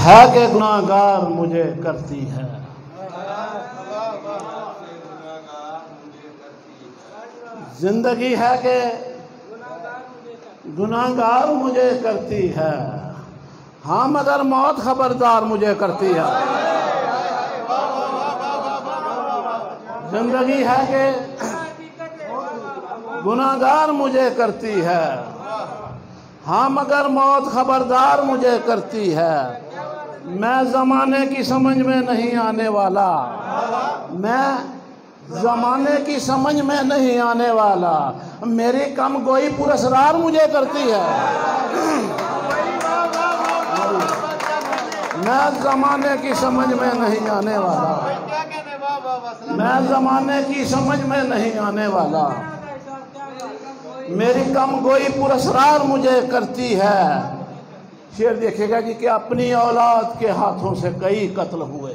ہے کہ गुनाहगार मुझे करती है। जिंदगी है कि गुनाहगार मुझे करती है, हाँ मगर मौत खबरदार मुझे करती है। जिंदगी है कि गुनाहगार मुझे करती है, हाँ मगर मौत खबरदार मुझे करती है। मैं ज़माने की समझ में नहीं आने वाला, मैं ज़माने की समझ में नहीं आने वाला। मेरी कम गोई पुरस्कार मुझे करती है। मैं ज़माने की समझ में नहीं आने वाला, मैं ज़माने की समझ में नहीं आने वाला। मेरी कम गोई पुरस्कार मुझे करती है। शेर देखेगा जी कि अपनी औलाद के हाथों से कई कत्ल हुए,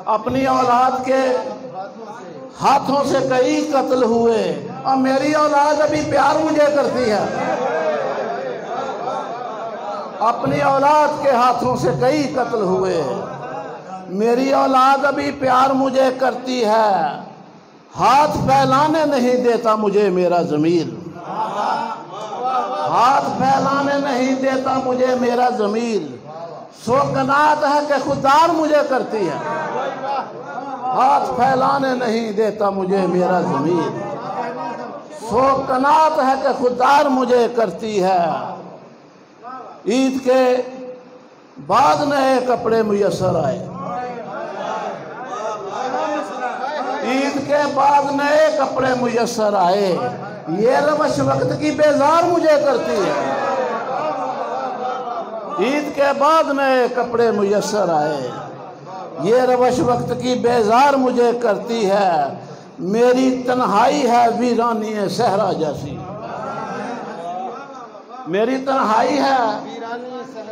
अपनी औलाद के हाथों से कई कत्ल हुए, और मेरी औलाद अभी प्यार मुझे करती है। अपनी औलाद के हाथों से कई कत्ल हुए, मेरी औलाद अभी प्यार मुझे करती है। हाथ फैलाने नहीं देता मुझे मेरा ज़मीर, हाथ फैलाने नहीं देता मुझे मेरा ज़मीर। सो कनात है कि खुदार मुझे करती है, हाथ फैलाने नहीं देता मुझे मेरा ज़मीर। सो कनात है कि खुदार मुझे करती है। ईद के बाद नए कपड़े मुयस्सर आए, ईद के बाद नए कपड़े मुयस्सर आए। ये रवश वक्त की बेजार मुझे करती है। ईद के बाद नए कपड़े मुयस्सर आए, ये रवश वक्त की बेजार मुझे करती है। मेरी तन्हाई है वीरानी सहरा जैसी, मेरी तन्हाई है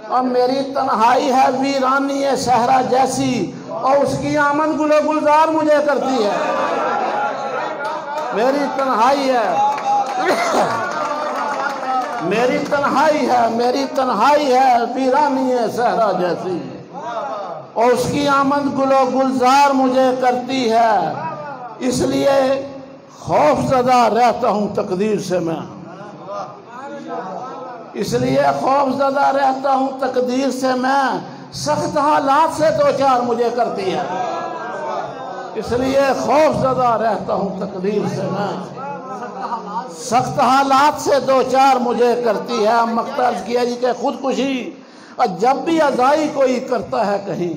और मेरी तन्हाई है वीरानी सहरा जैसी, और उसकी आमद गुलो गुलजार मुझे करती है। मेरी तन्हाई है, मेरी तन्हाई है, मेरी तन्हाई है वीरानी सहरा जैसी, और उसकी आमद गुलो गुलजार मुझे करती है। इसलिए खौफज़दा रहता हूँ तकदीर से मैं, इसलिए खौफज़दा रहता हूँ तकदीर से मैं। सख्त हालात से दो चार मुझे करती है, इसलिए खौफज़दा रहता हूँ तकदीर से मैं। सख्त हालात से दो चार मुझे करती है। मख्तार किया जी के खुदकुशी, और जब भी अज़ाई कोई करता है कहीं,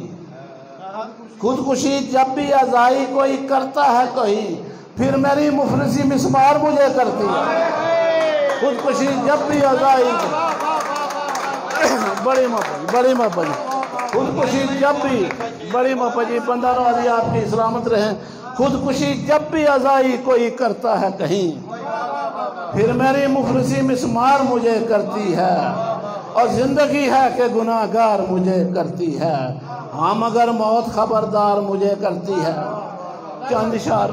खुदकुशी जब भी अज़ाई कोई करता है कहीं, फिर मेरी मुफलिसी मिसमार मुझे करती है। खुदकुशी जब भी अज़ाई, बड़ी महबूब खुदकुशी जब भी, बड़ी महबूब बंदा नवाज़ी आपकी सलामत रहे। खुदकुशी जब भी अज़ाई कोई करता है कहीं, फिर मेरी मुफलिसी मिसमार मुझे करती है। और जिंदगी है कि गुनाहगार मुझे करती है, हाँ मगर मौत खबरदार मुझे करती है। चंद इशार